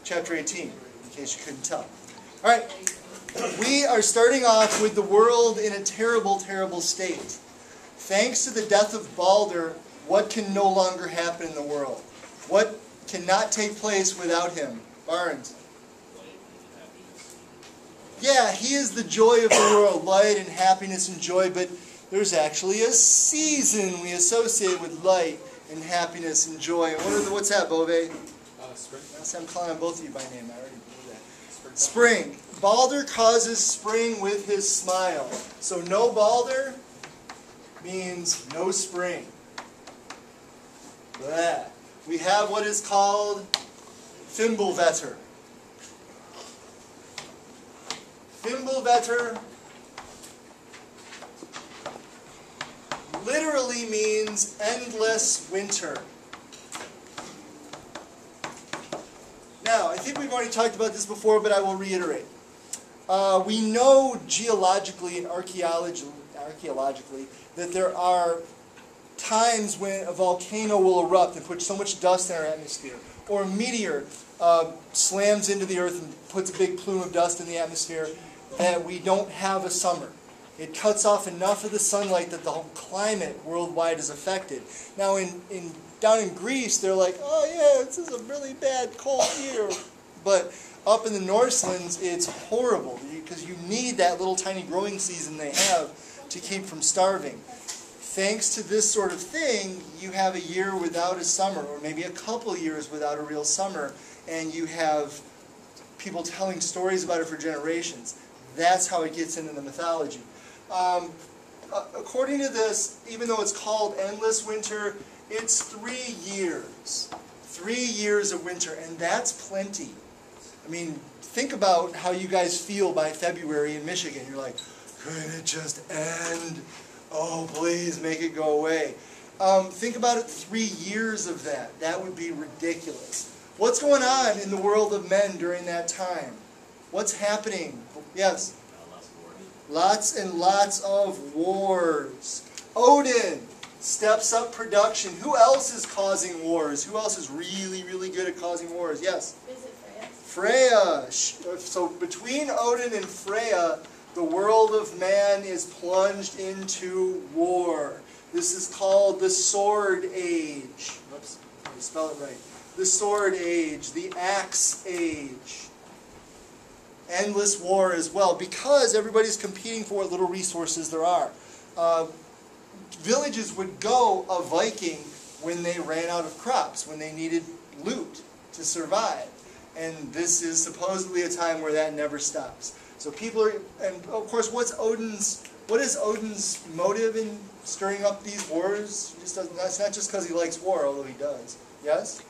chapter 18, in case you couldn't tell. All right, we are starting off with the world in a terrible, terrible state. Thanks to the death of Balder, what can no longer happen in the world? What cannot take place without him? Barnes. Yeah, he is the joy of the world, light and happiness and joy, but there's actually a season we associate with light and happiness and joy. What's that, Bove? Spring. I'm calling on both of you by name. I already knew that. Spring. Balder causes spring with his smile. So no Balder means no spring. Blah. We have what is called Fimbulvetter. Fimbulvetter literally means endless winter. Now, I think we've already talked about this before, but I will reiterate. We know geologically and archaeologically that there are times when a volcano will erupt and put so much dust in our atmosphere, or a meteor slams into the earth and puts a big plume of dust in the atmosphere, that we don't have a summer. It cuts off enough of the sunlight that the whole climate worldwide is affected. Now, down in Greece, they're like, oh yeah, this is a really bad cold year. But up in the Norselands, it's horrible because you need that little tiny growing season they have to keep from starving. Thanks to this sort of thing, you have a year without a summer, or maybe a couple years without a real summer, and you have people telling stories about it for generations. That's how it gets into the mythology. According to this, even though it's called endless winter, it's 3 years. 3 years of winter, and that's plenty. I mean, think about how you guys feel by February in Michigan. You're like, could it just end? Oh, please make it go away. Think about it, 3 years of that. That would be ridiculous. What's going on in the world of men during that time? What's happening? Yes? Lots and lots of wars. Odin steps up production. Who else is causing wars? Who else is really, really good at causing wars? Yes? Is it Freya? Freya. So between Odin and Freya, the world of man is plunged into war. This is called the Sword Age. Oops, let me spell it right. The Sword Age, the Axe Age. Endless war as well, because everybody's competing for what little resources there are. Villages would go a Viking when they ran out of crops, when they needed loot to survive. And this is supposedly a time where that never stops. So people are, and of course, what is Odin's motive in stirring up these wars? That's not just because he likes war, although he does. Yes?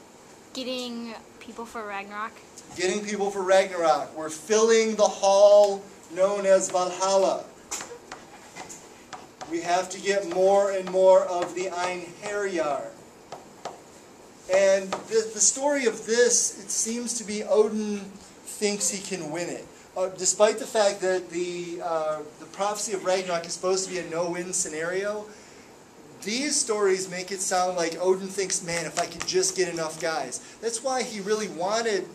Getting people for Ragnarok. Getting people for Ragnarok. We're filling the hall known as Valhalla. We have to get more and more of the Einherjar. And the story of this, it seems to be Odin thinks he can win it. Despite the fact that the prophecy of Ragnarok is supposed to be a no-win scenario, these stories make it sound like Odin thinks, man, if I could just get enough guys. That's why he really wanted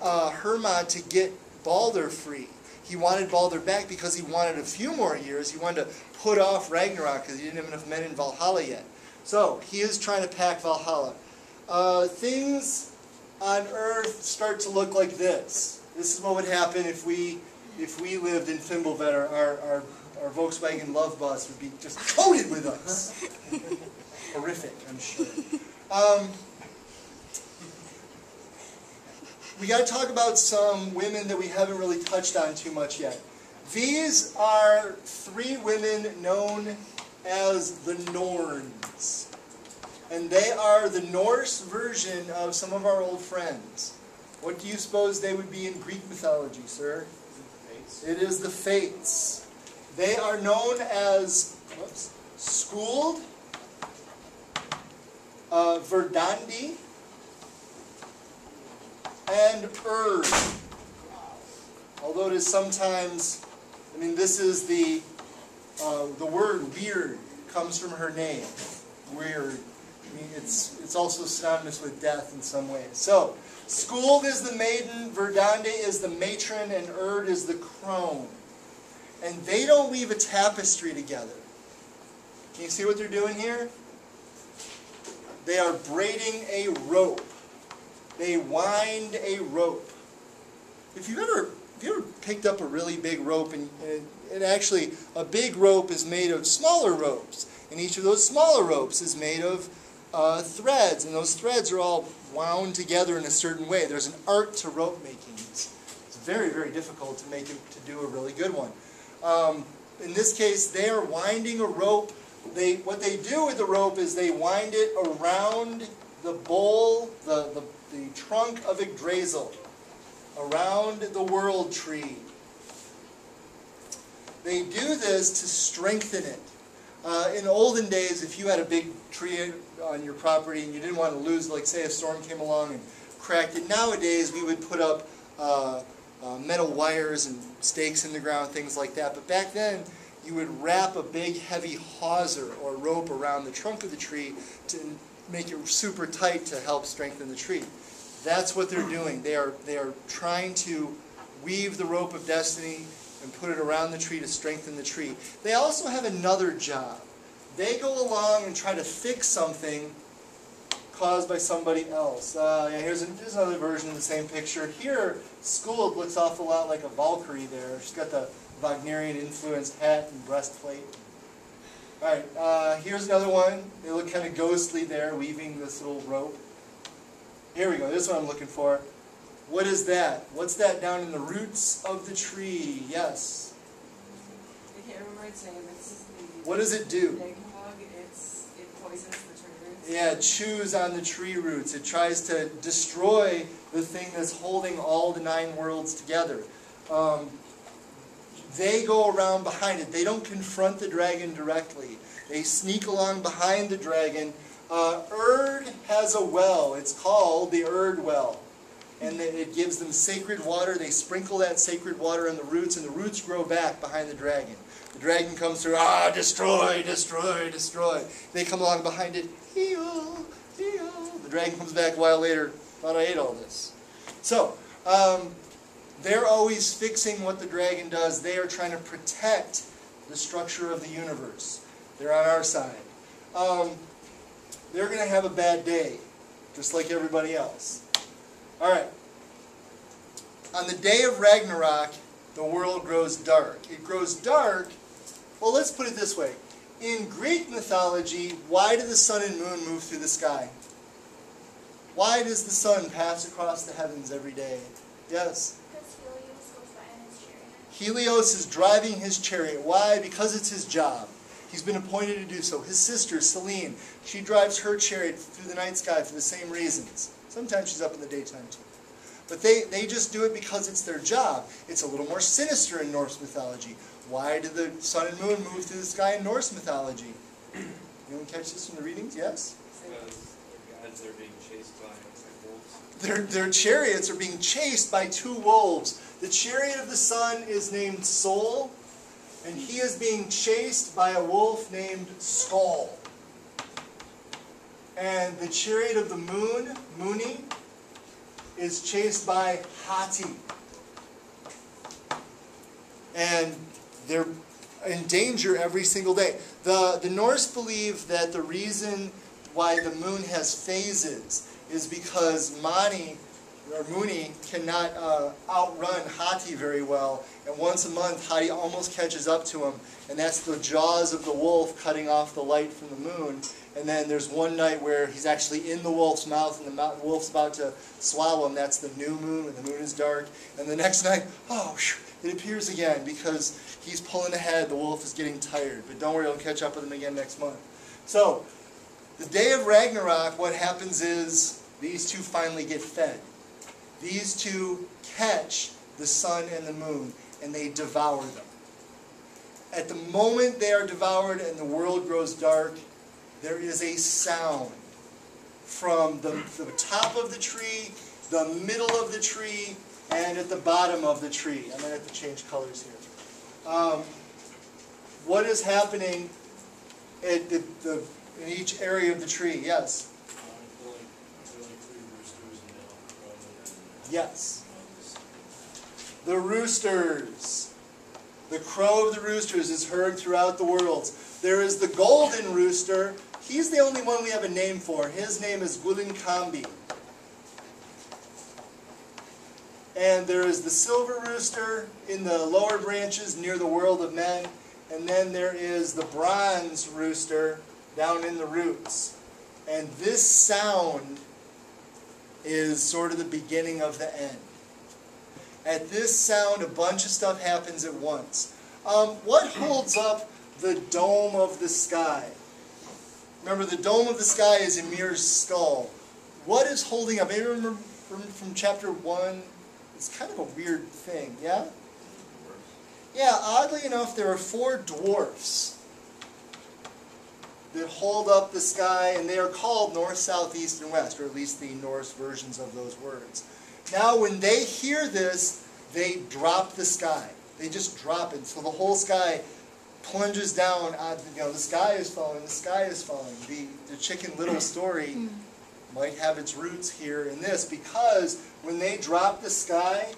Hermod to get Balder free. He wanted Balder back because he wanted a few more years. He wanted to put off Ragnarok because he didn't have enough men in Valhalla yet. So he is trying to pack Valhalla. Things on Earth start to look like this. This is what would happen if we lived in Fimbulvetter. Our Volkswagen Love Bus would be just coated with us. Horrific, I'm sure. We got to talk about some women that we haven't really touched on too much yet. These are 3 women known as the Norns. And they are the Norse version of some of our old friends. What do you suppose they would be in Greek mythology, sir? It is the Fates. They are known as Skuld, Verdandi, and Although it is sometimes, I mean, this is the word weird comes from her name. Weird. I mean, it's also synonymous with death in some ways. So, Skuld is the maiden, Verdande is the matron, and Urd is the crone. And they don't weave a tapestry together. Can you see what they're doing here? They are braiding a rope. They wind a rope. If you've ever picked up a really big rope, and actually a big rope is made of smaller ropes, and each of those smaller ropes is made of threads, and those threads are all wound together in a certain way. There's an art to rope making. It's very, very difficult to make it, to do a really good one. In this case, they are winding a rope. What they do with the rope is they wind it around the bole, the trunk of Yggdrasil, around the world tree. They do this to strengthen it. In olden days, if you had a big tree on your property and you didn't want to lose, like say a storm came along and cracked it, nowadays we would put up metal wires and stakes in the ground, things like that. But back then, you would wrap a big heavy hawser or rope around the trunk of the tree to make it super tight to help strengthen the tree. That's what they're doing. They are trying to weave the rope of destiny and put it around the tree to strengthen the tree. They also have another job. They go along and try to fix something caused by somebody else. Here's another version of the same picture. Here, Skuld looks awful lot like a Valkyrie there. She's got the Wagnerian-influenced hat and breastplate. Alright, here's another one. They look kind of ghostly there, weaving this little rope. Here we go, this is what I'm looking for. What is that? What's that down in the roots of the tree? Yes? I can't remember its name. What does it do? It poisons the tree roots. Yeah, it chews on the tree roots. It tries to destroy the thing that's holding all the 9 worlds together. They go around behind it. They don't confront the dragon directly. They sneak along behind the dragon. Urd has a well. It's called the Urd Well. And it gives them sacred water. They sprinkle that sacred water on the roots, and the roots grow back behind the dragon. The dragon comes through, destroy, destroy, destroy. They come along behind it, heal, heal. The dragon comes back a while later, thought I ate all this. So, they're always fixing what the dragon does. They are trying to protect the structure of the universe. They're on our side. They're going to have a bad day, just like everybody else. Alright. On the day of Ragnarok, the world grows dark. It grows dark, well, let's put it this way. In Greek mythology, why do the sun and moon move through the sky? Why does the sun pass across the heavens every day? Yes? Because Helios goes by in his chariot. Helios is driving his chariot. Why? Because it's his job. He's been appointed to do so. His sister, Selene, she drives her chariot through the night sky for the same reasons. Sometimes she's up in the daytime too. But they just do it because it's their job. It's a little more sinister in Norse mythology. Why do the sun and moon move through the sky in Norse mythology? Anyone catch this from the readings? Yes? Because their gods are being chased by wolves. Their chariots are being chased by 2 wolves. The chariot of the sun is named Sol, and he is being chased by a wolf named Skull. And the chariot of the moon, Muni, is chased by Hati. And they're in danger every single day. The Norse believe that the reason why the moon has phases is because Muni cannot outrun Hati very well. And once a month, Hati almost catches up to him. And that's the jaws of the wolf cutting off the light from the moon. And then there's one night where he's actually in the wolf's mouth, and the wolf's about to swallow him. That's the new moon, when the moon is dark. And the next night, it appears again because he's pulling ahead. The wolf is getting tired. But don't worry, I'll catch up with him again next month. So, the day of Ragnarok, what happens is these 2 finally get fed. These 2 catch the sun and the moon, and they devour them. At the moment they are devoured and the world grows dark, there is a sound from the top of the tree, the middle of the tree, and at the bottom of the tree. I'm going to have to change colors here. What is happening in each area of the tree? Yes? Yes. The roosters. The crow of the roosters is heard throughout the worlds. There is the golden rooster. He's the only one we have a name for. His name is Gulinkambi. And there is the silver rooster in the lower branches near the world of men. And then there is the bronze rooster down in the roots. And this sound is sort of the beginning of the end. At this sound, a bunch of stuff happens at once. What holds up the dome of the sky? Remember, the dome of the sky is Ymir's skull. What is holding up? Maybe remember from chapter 1? It's kind of a weird thing, yeah? Yeah, oddly enough, there are 4 dwarfs that hold up the sky, and they are called north, south, east, and west, or at least the Norse versions of those words. Now, when they hear this, they drop the sky. They just drop it. So the whole sky plunges down. The sky is falling. The sky is falling. The Chicken Little story might have its roots here in this, because when they drop the sky,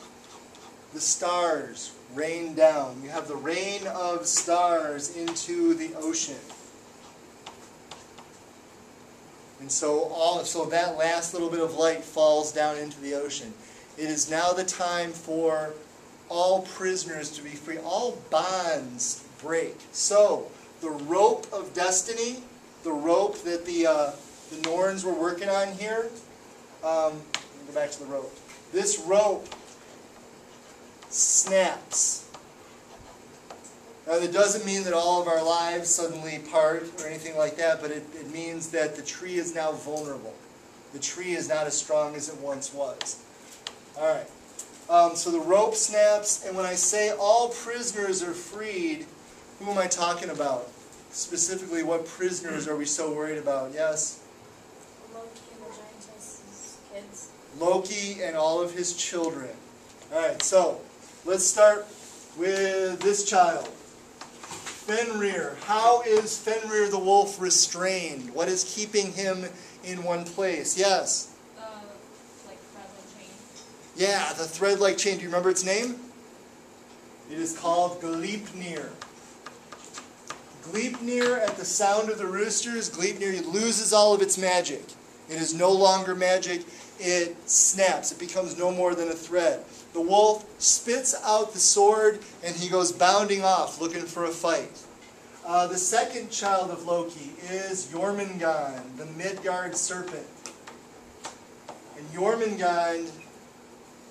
the stars rain down. You have the rain of stars into the ocean. And so that last little bit of light falls down into the ocean. It is now the time for all prisoners to be free. All bonds break. So, the rope of destiny, the rope that the Norns were working on here, let me go back to the rope. This rope snaps. Now, that doesn't mean that all of our lives suddenly part or anything like that, but it means that the tree is now vulnerable. The tree is not as strong as it once was. All right. So the rope snaps, and when I say all prisoners are freed, who am I talking about? Specifically, what prisoners are we so worried about? Yes? Loki and the giantess's kids. Loki and all of his children. All right, so let's start with this child. Fenrir. How is Fenrir the wolf restrained? What is keeping him in one place? Yes? Like thread-like chain. Yeah, the thread-like chain. Do you remember its name? It is called Gleipnir. Gleipnir, at the sound of the roosters, Gleipnir loses all of its magic. It is no longer magic. It snaps. It becomes no more than a thread. The wolf spits out the sword, and he goes bounding off, looking for a fight. The second child of Loki is Jormungand, the Midgard serpent. And Jormungand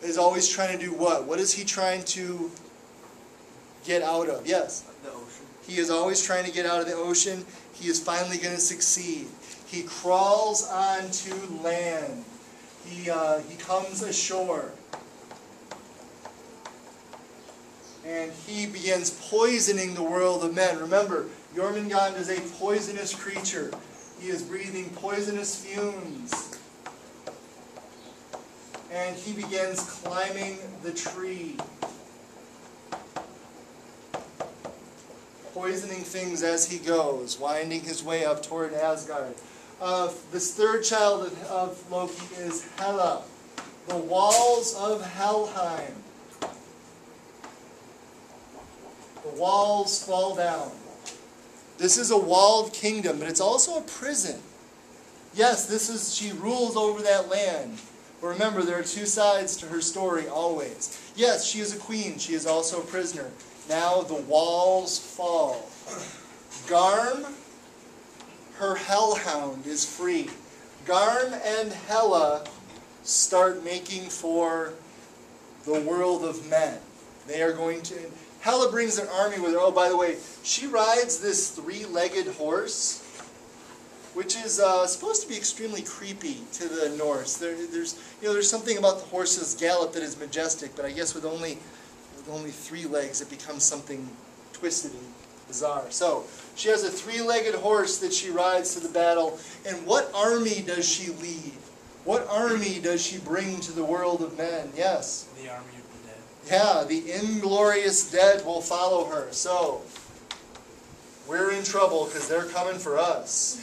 is always trying to do what? What is he trying to get out of? Yes? The ocean. He is always trying to get out of the ocean. He is finally going to succeed. He crawls onto land. He comes ashore. And he begins poisoning the world of men. Remember, Jormungand is a poisonous creature. He is breathing poisonous fumes. And he begins climbing the tree. Poisoning things as he goes, winding his way up toward Asgard. This third child of Loki is Hela. The walls of Helheim. The walls fall down. This is a walled kingdom, but it's also a prison. Yes, she rules over that land. But remember, there are 2 sides to her story always. Yes, she is a queen. She is also a prisoner. Now the walls fall. Garm, her hellhound, is free. Garm and Hela start making for the world of men. They are going to... Hela brings an army with her. Oh, by the way, she rides this 3-legged horse, which is supposed to be extremely creepy to the Norse. There's something about the horse's gallop that is majestic, but I guess with only 3 legs, it becomes something twisted and bizarre. So she has a 3-legged horse that she rides to the battle. And what army does she lead? What army does she bring to the world of men? Yes. The army of the dead. Yeah, the inglorious dead will follow her. So, we're in trouble because they're coming for us.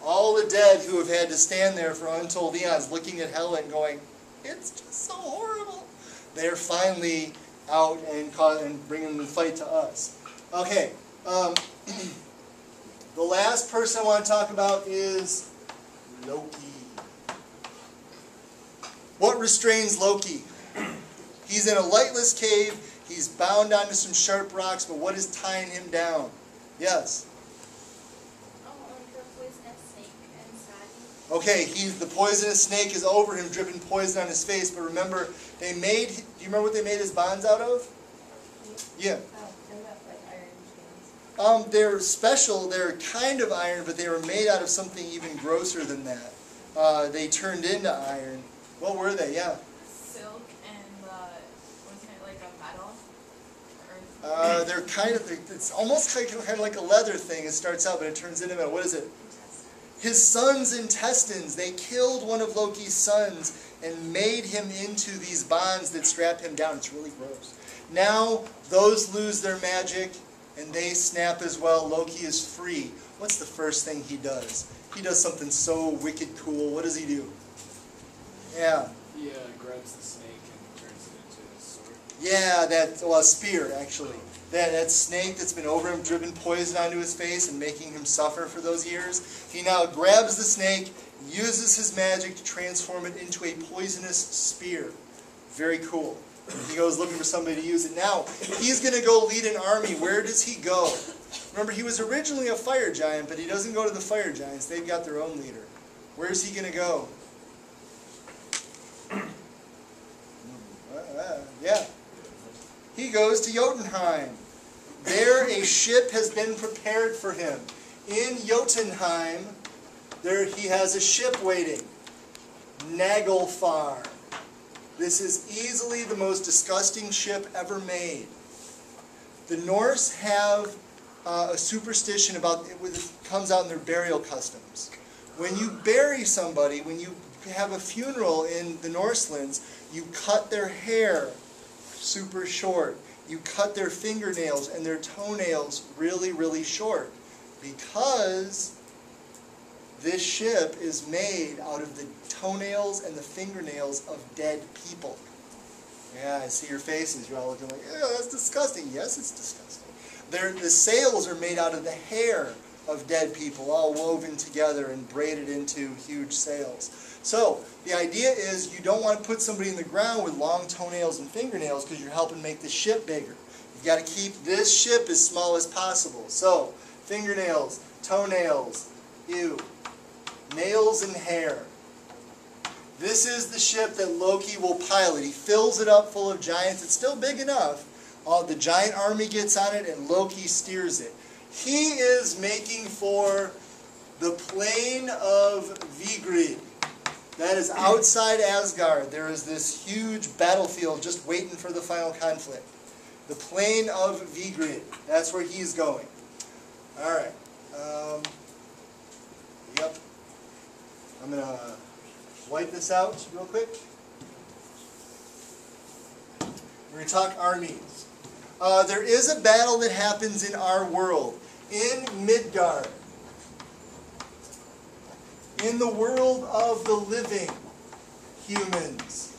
All the dead who have had to stand there for untold eons looking at Hela and going, it's just so horrible. They're finally out and bringing the fight to us. Okay, the last person I want to talk about is Loki. What restrains Loki? He's in a lightless cave. He's bound onto some sharp rocks, but what is tying him down? Yes? The poisonous snake inside. Okay, the poisonous snake is over him, dripping poison on his face. But remember, do you remember what they made his bonds out of? Yeah. Oh, they're not like iron chains. They're special. They're kind of iron, but they were made out of something even grosser than that. They turned into iron. What were they? Yeah. Silk and, wasn't it like a metal? Or They're it's almost kind of like a leather thing. It starts out, but it turns into metal. What is it? His son's intestines. They killed one of Loki's sons and made him into these bonds that strap him down. It's really gross. Now, those lose their magic, and they snap as well. Loki is free. What's the first thing he does? He does something so wicked cool. What does he do? Yeah. He grabs the snake and turns it into a sword. Yeah, a spear, actually. That snake that's been over him, driven poison onto his face and making him suffer for those years. He now grabs the snake, uses his magic to transform it into a poisonous spear. Very cool. He goes looking for somebody to use it. Now, he's going to go lead an army. Where does he go? Remember, he was originally a fire giant, but he doesn't go to the fire giants. They've got their own leader. Where's he going to go? Yeah. He goes to Jotunheim. There a ship has been prepared for him. In Jotunheim, there he has a ship waiting. Naglfar. This is easily the most disgusting ship ever made. The Norse have a superstition about it comes out in their burial customs. When you bury somebody, when you have a funeral in the Norselands, you cut their hair super short. You cut their fingernails and their toenails really, really short. Because this ship is made out of the toenails and the fingernails of dead people. Yeah, I see your faces. You're all looking like, yeah, that's disgusting. Yes, it's disgusting. The sails are made out of the hair of dead people, all woven together and braided into huge sails. So, the idea is you don't want to put somebody in the ground with long toenails and fingernails because you're helping make the ship bigger. You've got to keep this ship as small as possible. So, fingernails, toenails, ew, nails and hair. This is the ship that Loki will pilot. He fills it up full of giants. It's still big enough. The giant army gets on it and Loki steers it. He is making for the plain of Vigrid. That is outside Asgard. There is this huge battlefield just waiting for the final conflict. The plain of Vigrid. That's where he's going. Alright. Yep. I'm going to wipe this out real quick. We're going to talk armies. There is a battle that happens in our world. In Midgard. In the world of the living humans.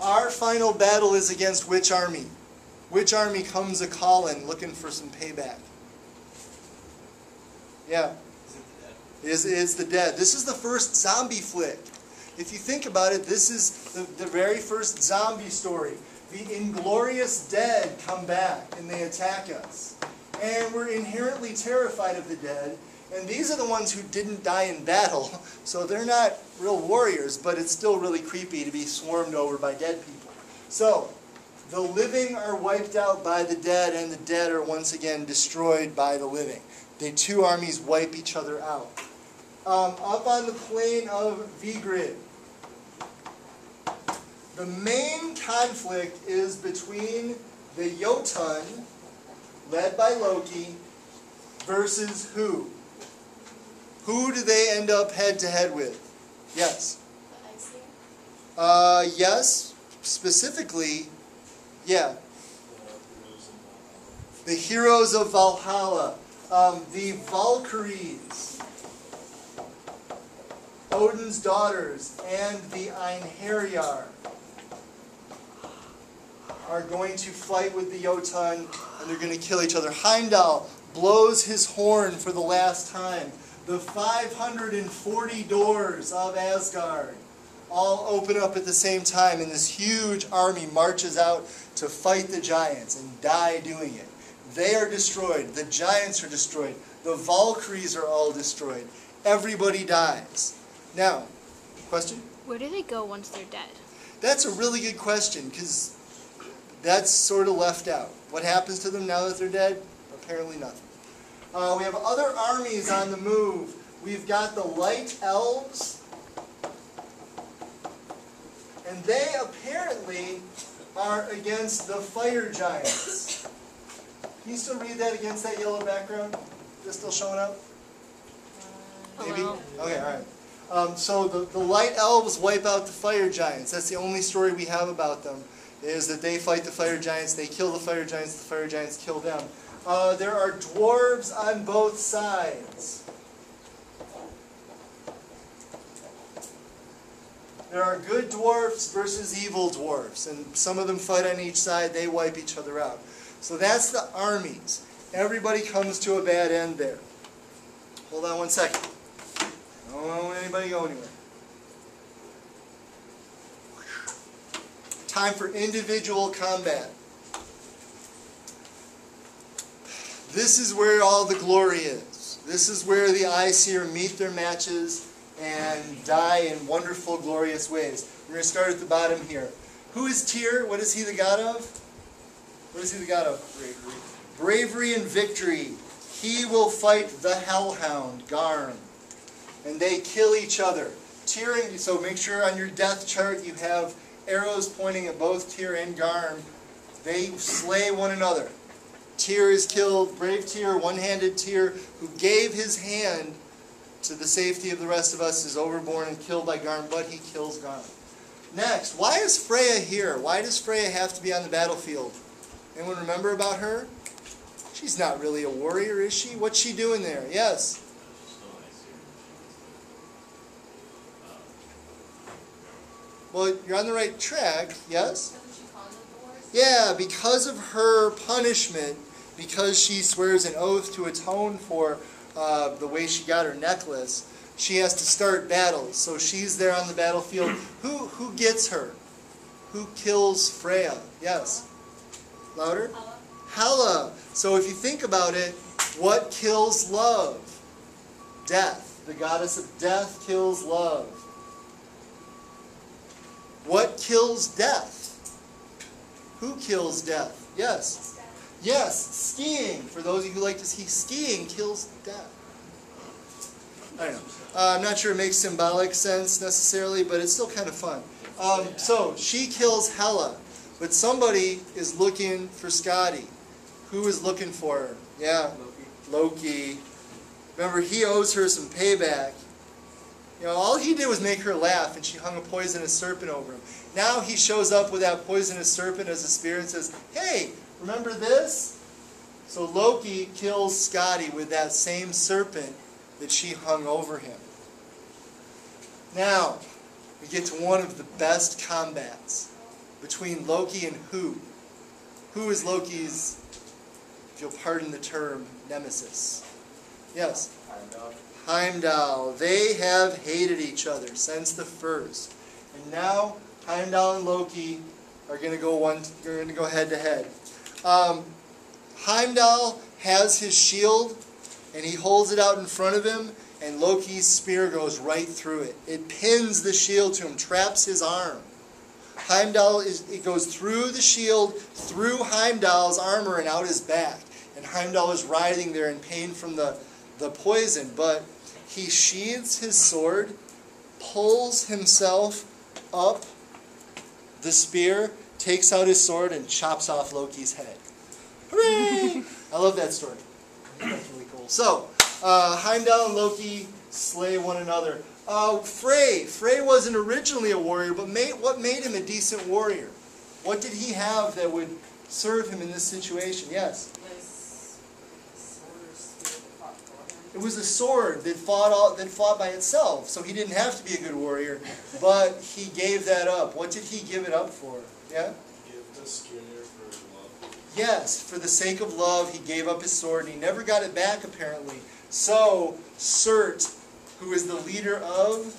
Our final battle is against which army? Which army comes a-calling looking for some payback? Yeah. Is the dead. This is the first zombie flick. If you think about it, this is the very first zombie story. The inglorious dead come back and they attack us. And we're inherently terrified of the dead. And these are the ones who didn't die in battle, so they're not real warriors, but it's still really creepy to be swarmed over by dead people. So, the living are wiped out by the dead, and the dead are once again destroyed by the living. The two armies wipe each other out. Up on the plain of Vigrid, the main conflict is between the Jotun, led by Loki, versus who? Who do they end up head-to-head with? Yes? The Iceman? Yes. Specifically, yeah. The heroes of Valhalla. The Valkyries, Odin's daughters, and the Einherjar are going to fight with the Jotun, and they're going to kill each other. Heimdall blows his horn for the last time. The 540 doors of Asgard all open up at the same time, and this huge army marches out to fight the giants and die doing it. They are destroyed. The giants are destroyed. The Valkyries are all destroyed. Everybody dies. Now, question? Where do they go once they're dead? That's a really good question, because that's sort of left out. What happens to them now that they're dead? Apparently nothing. We have other armies on the move. We've got the light elves, and they apparently are against the fire giants. Can you still read that against that yellow background? Is this still showing up? Maybe? Hello. Okay, all right. So the light elves wipe out the fire giants. That's the only story we have about them, is that they fight the fire giants, they kill the fire giants kill them. There are dwarves on both sides. There are good dwarfs versus evil dwarfs, and some of them fight on each side, they wipe each other out. So that's the armies. Everybody comes to a bad end there. Hold on one second. I don't want anybody go anywhere. Time for individual combat. This is where all the glory is. This is where the Aesir meet their matches and die in wonderful, glorious ways. We're going to start at the bottom here. Who is Tyr? What is he the god of? What is he the god of? Bravery. Bravery and victory. He will fight the hellhound, Garm. And they kill each other. Tyr, so make sure on your death chart you have arrows pointing at both Tyr and Garm. They slay one another. Tyr is killed, brave Tyr, one-handed Tyr, who gave his hand to the safety of the rest of us, is overborne and killed by Garm, but he kills Garm. Next, why is Freya here? Why does Freya have to be on the battlefield? Anyone remember about her? She's not really a warrior, is she? What's she doing there? Yes? Well, you're on the right track, yes? Yeah, because of her punishment, because she swears an oath to atone for the way she got her necklace, she has to start battles. So she's there on the battlefield. Who gets her? Who kills Freya? Yes? Louder? Hela. So if you think about it, what kills love? Death. The goddess of death kills love. What kills death? Who kills death? Yes? Yes, skiing. For those of you who like to see, skiing kills death. I don't know. I'm not sure it makes symbolic sense necessarily, but it's still kind of fun. So she kills Hela, but somebody is looking for Scotty. Who is looking for her? Yeah, Loki. Remember, he owes her some payback. You know, all he did was make her laugh, and she hung a poisonous serpent over him. Now he shows up with that poisonous serpent as a spear and says, "Hey, remember this?" So Loki kills Scotty with that same serpent that she hung over him. Now, we get to one of the best combats between Loki and who? Who is Loki's, if you'll pardon the term, nemesis? Yes? Heimdall. They have hated each other since the first. And now Heimdall and Loki are going to go head to head. Heimdall has his shield, and he holds it out in front of him, and Loki's spear goes right through it. It pins the shield to him, traps his arm. It goes through the shield, through Heimdall's armor and out his back. And Heimdall is writhing there in pain from the poison, but he sheathes his sword, pulls himself up the spear, takes out his sword, and chops off Loki's head. Hooray! I love that story. That's really cool. So, Heimdall and Loki slay one another. Frey wasn't originally a warrior, but what made him a decent warrior? What did he have that would serve him in this situation? Yes? It was a sword that fought by itself, so he didn't have to be a good warrior, but he gave that up. What did he give it up for? Yeah? Give the skinner for love. Yes, for the sake of love, he gave up his sword, and he never got it back, apparently. So, Surt, who is the leader of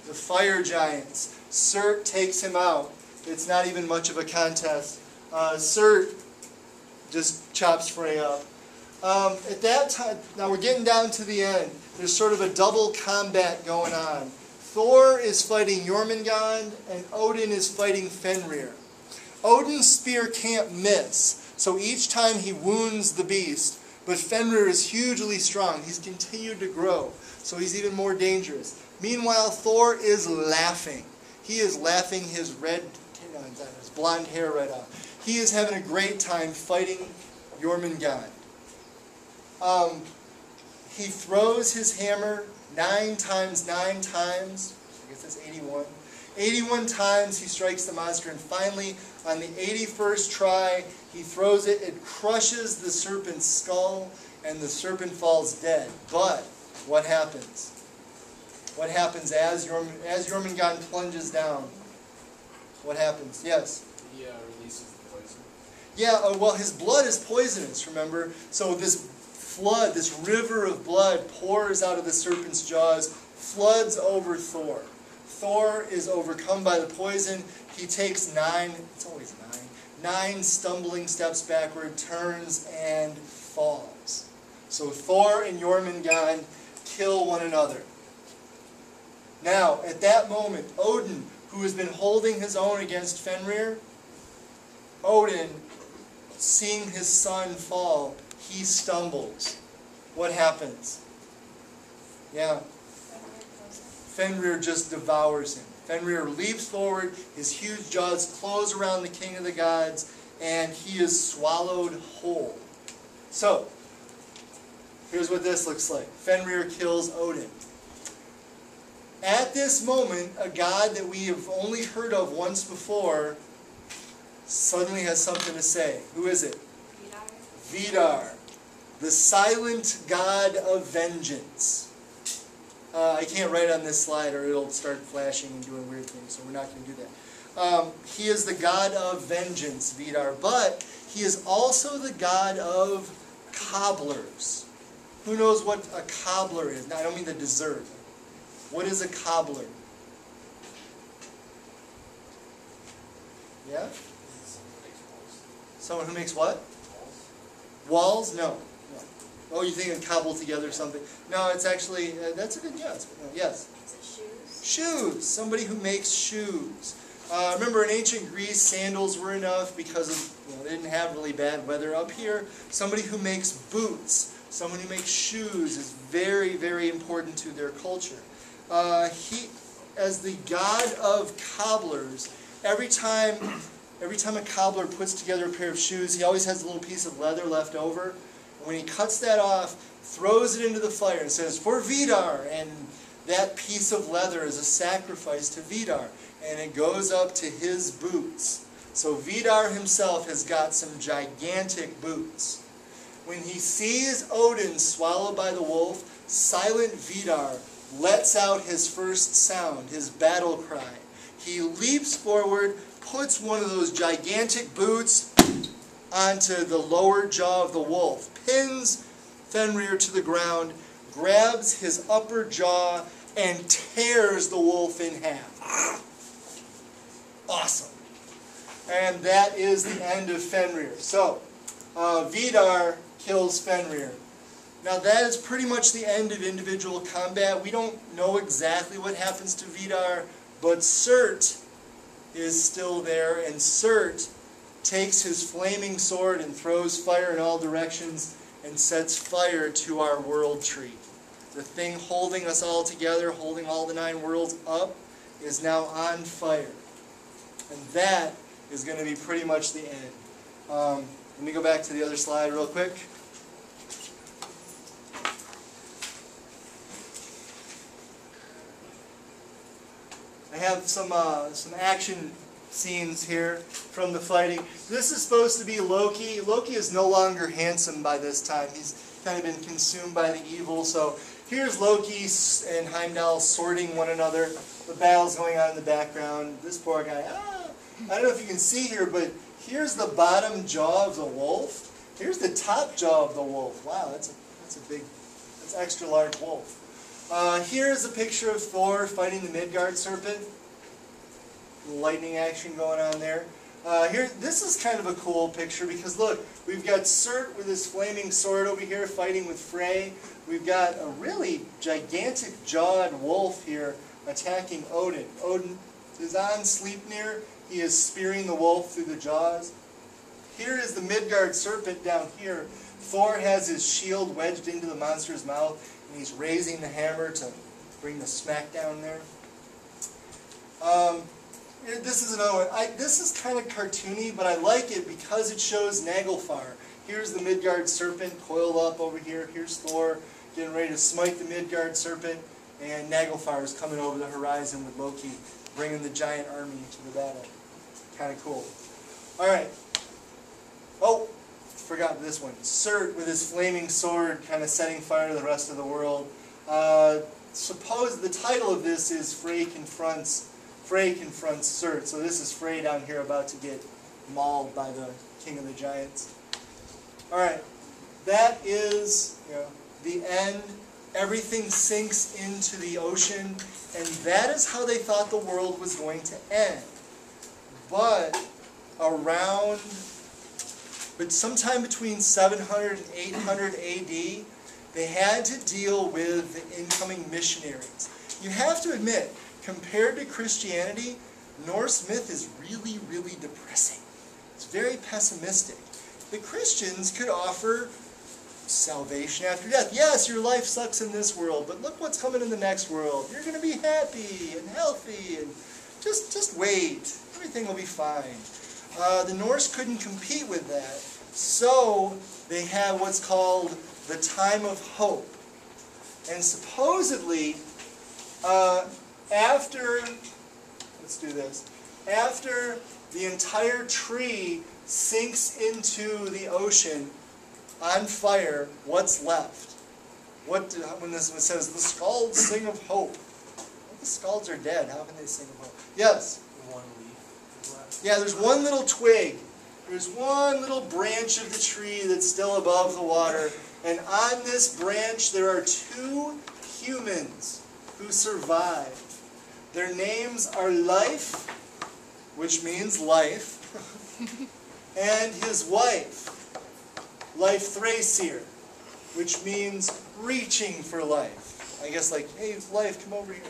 the fire giants, Surt takes him out. It's not even much of a contest. Surt just chops Frey up. At that time, now we're getting down to the end. There's sort of a double combat going on. Thor is fighting Jormungand, and Odin is fighting Fenrir. Odin's spear can't miss, so each time he wounds the beast, but Fenrir is hugely strong. He's continued to grow, so he's even more dangerous. Meanwhile, Thor is laughing. He is laughing his blonde hair right off. He is having a great time fighting Jormungand. He throws his hammer 9 times 9 times. I guess that's 81. 81 times he strikes the monster, and finally, on the 81st try, he throws it. It crushes the serpent's skull, and the serpent falls dead. But what happens? What happens as Jormungand plunges down? What happens? Yes? He releases the poison. Yeah, well, his blood is poisonous, remember? So this flood, this river of blood pours out of the serpent's jaws, floods over Thor. Thor is overcome by the poison. He takes 9, it's always 9 stumbling steps backward, turns, and falls. So Thor and Jormungand kill one another. Now, at that moment, Odin, who has been holding his own against Fenrir, Odin, seeing his son fall, he stumbles. What happens? Yeah. Fenrir just devours him. Fenrir leaps forward, his huge jaws close around the king of the gods, and he is swallowed whole. So, here's what this looks like. Fenrir kills Odin. At this moment, a god that we have only heard of once before suddenly has something to say. Who is it? Vidar, the silent god of vengeance. I can't write on this slide or it'll start flashing and doing weird things, so we're not going to do that. He is the god of vengeance, Vidar, but he is also the god of cobblers. Who knows what a cobbler is? Now, I don't mean the dessert. What is a cobbler? Yeah? Someone who makes what? Walls? No. Oh, you think of cobble together something? No, it's actually, that's a good guess. No, yes? Is it shoes? Shoes. Somebody who makes shoes. Remember, in ancient Greece, sandals were enough because of, they didn't have really bad weather. Up here, somebody who makes boots, someone who makes shoes is very, very important to their culture. He, as the god of cobblers, every time a cobbler puts together a pair of shoes, he always has a little piece of leather left over. And when he cuts that off, throws it into the fire and says, "For Vidar," and that piece of leather is a sacrifice to Vidar, and it goes up to his boots. So Vidar himself has got some gigantic boots. When he sees Odin swallowed by the wolf, silent Vidar lets out his first sound, his battle cry. He leaps forward, puts one of those gigantic boots onto the lower jaw of the wolf, pins Fenrir to the ground, grabs his upper jaw, and tears the wolf in half. Awesome. And that is the end of Fenrir. So, Vidar kills Fenrir. Now that is pretty much the end of individual combat. We don't know exactly what happens to Vidar, but Surt is still there, and Surt takes his flaming sword and throws fire in all directions and sets fire to our world tree. The thing holding us all together, holding all the 9 worlds up, is now on fire. And that is going to be pretty much the end. Let me go back to the other slide real quick. I have some action scenes here from the fighting. This is supposed to be Loki. Loki is no longer handsome by this time. kind of been consumed by the evil. So here's Loki and Heimdall sorting one another. The battle's going on in the background. This poor guy, I don't know if you can see here, but here's the bottom jaw of the wolf. Here's the top jaw of the wolf. Wow, that's extra large wolf. Here's a picture of Thor fighting the Midgard serpent. Lightning action going on there. This is kind of a cool picture because look, we've got Surt with his flaming sword over here fighting with Frey. We've got a really gigantic jawed wolf here attacking Odin. Odin is on Sleipnir. He is spearing the wolf through the jaws. Here is the Midgard serpent down here. Thor has his shield wedged into the monster's mouth, and he's raising the hammer to bring the smack down there. This is another one. This is kind of cartoony, but I like it because it shows Naglfar. Here's the Midgard serpent coiled up over here. Here's Thor getting ready to smite the Midgard serpent, and Naglfar is coming over the horizon with Loki, bringing the giant army to the battle. Kind of cool. All right. Oh, forgot this one. Surt with his flaming sword kind of setting fire to the rest of the world. Suppose the title of this is Frey confronts Surt. So this is Frey down here about to get mauled by the King of the Giants. All right. That is the end. Everything sinks into the ocean, and that is how they thought the world was going to end. But sometime between 700 and 800 AD, they had to deal with the incoming missionaries. You have to admit, compared to Christianity, Norse myth is really, really depressing. It's very pessimistic. The Christians could offer salvation after death. Yes, your life sucks in this world, but look what's coming in the next world. You're going to be happy and healthy, and just wait. Everything will be fine. The Norse couldn't compete with that, so they had what's called the time of hope. And supposedly, after the entire tree sinks into the ocean on fire, what's left? When this one says, the Skalds sing of hope. Well, the Skalds are dead. How can they sing of hope? Yes? One leaf is left. Yeah, there's one little twig. There's one little branch of the tree that's still above the water. And on this branch there are two humans who survive. Their names are Leif, which means life, and his wife, Leifthraesir, which means reaching for life. I guess like, hey, Leif, come over here.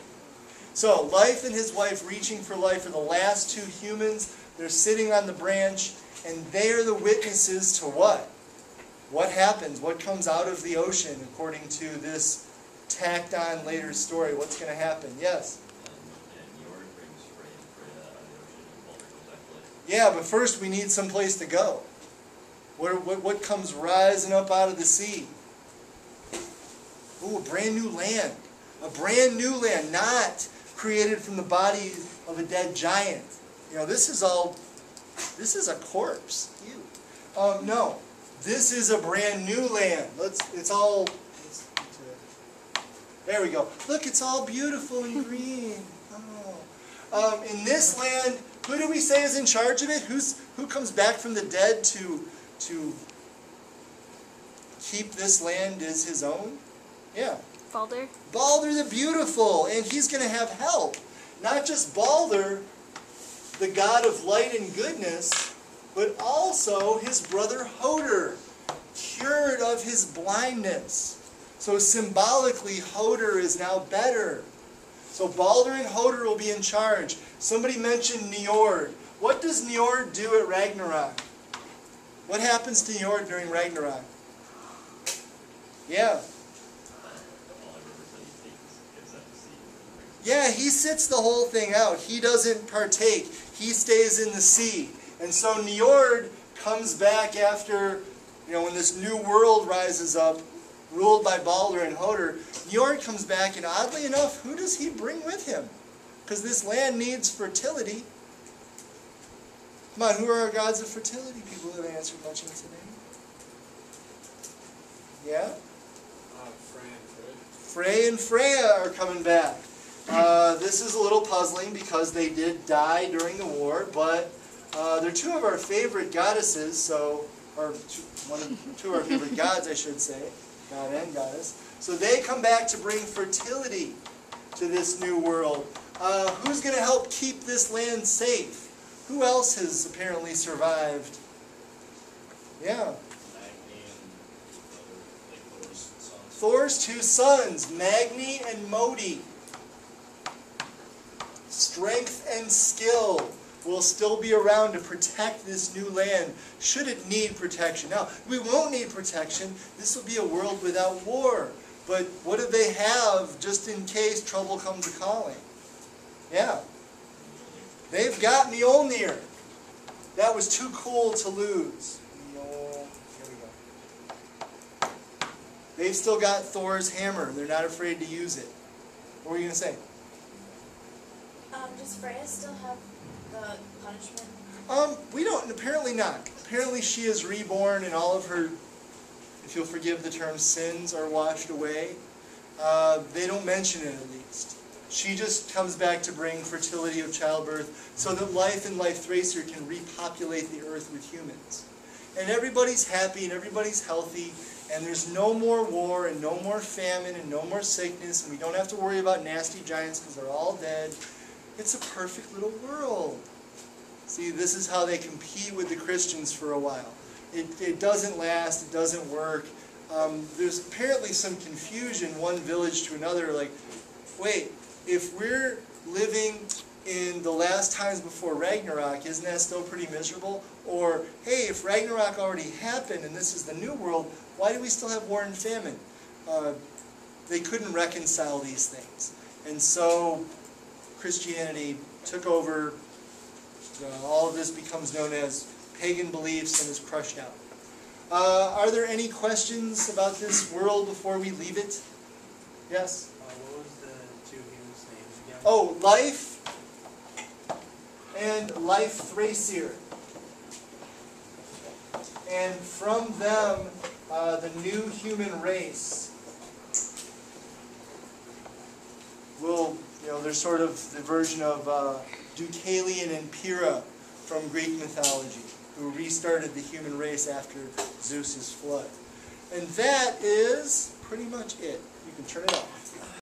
So Leif and his wife reaching for life are the last two humans. They're sitting on the branch, and they are the witnesses to what? What happens? What comes out of the ocean according to this tacked on later story? What's going to happen? Yes? Yeah, but first we need some place to go. What comes rising up out of the sea? Ooh, a brand new land. A brand new land, not created from the body of a dead giant. This is a corpse. Ew. No, this is a brand new land. There we go. Look, it's all beautiful and green. Oh. In this land, who do we say is in charge of it? Who comes back from the dead to keep this land as his own? Yeah. Balder. Balder the Beautiful, and he's going to have help. Not just Balder, the god of light and goodness, but also his brother Hoder, cured of his blindness. So symbolically, Hoder is now better. So Balder and Hoder will be in charge. Somebody mentioned Njord. What does Njord do at Ragnarok? What happens to Njord during Ragnarok? Yeah. Yeah, he sits the whole thing out. He doesn't partake. He stays in the sea. And so Njord comes back after, when this new world rises up, ruled by Balder and Hoder. Njord comes back, and oddly enough, who does he bring with him? Because this land needs fertility. Come on, who are our gods of fertility? People who have answered much of today. Yeah? Frey and Freya are coming back. This is a little puzzling because they did die during the war, but they're two of our favorite goddesses, so, or two of our favorite gods, I should say, god and goddess. So they come back to bring fertility to this new world. Who's going to help keep this land safe? Who else has apparently survived? Yeah. Thor's two sons, Magni and Modi. Strength and skill will still be around to protect this new land, should it need protection. Now, we won't need protection. This will be a world without war. But what do they have just in case trouble comes a-calling? Yeah. They've got Mjolnir. That was too cool to lose. Here we go. They've still got Thor's hammer. They're not afraid to use it. What were you going to say? Does Freya still have the punishment? We don't. Apparently not. Apparently she is reborn and all of her, if you'll forgive the term, sins are washed away. They don't mention it at least. She just comes back to bring fertility of childbirth so that life in Life Thracer can repopulate the earth with humans. And everybody's happy and everybody's healthy and there's no more war and no more famine and no more sickness and we don't have to worry about nasty giants because they're all dead. It's a perfect little world. See, this is how they compete with the Christians for a while. It doesn't last, it doesn't work. There's apparently some confusion, one village to another, like, wait, if we're living in the last times before Ragnarok, isn't that still pretty miserable? Or, hey, if Ragnarok already happened and this is the new world, why do we still have war and famine? They couldn't reconcile these things. And so Christianity took over. All of this becomes known as pagan beliefs and is crushed out. Are there any questions about this world before we leave it? Yes? What was the two humans' names again? Oh, Life and Life Thracer. And from them, the new human race will, they're sort of the version of Deucalion and Pyrrha from Greek mythology, who restarted the human race after Zeus's flood. And that is pretty much it. You can turn it off.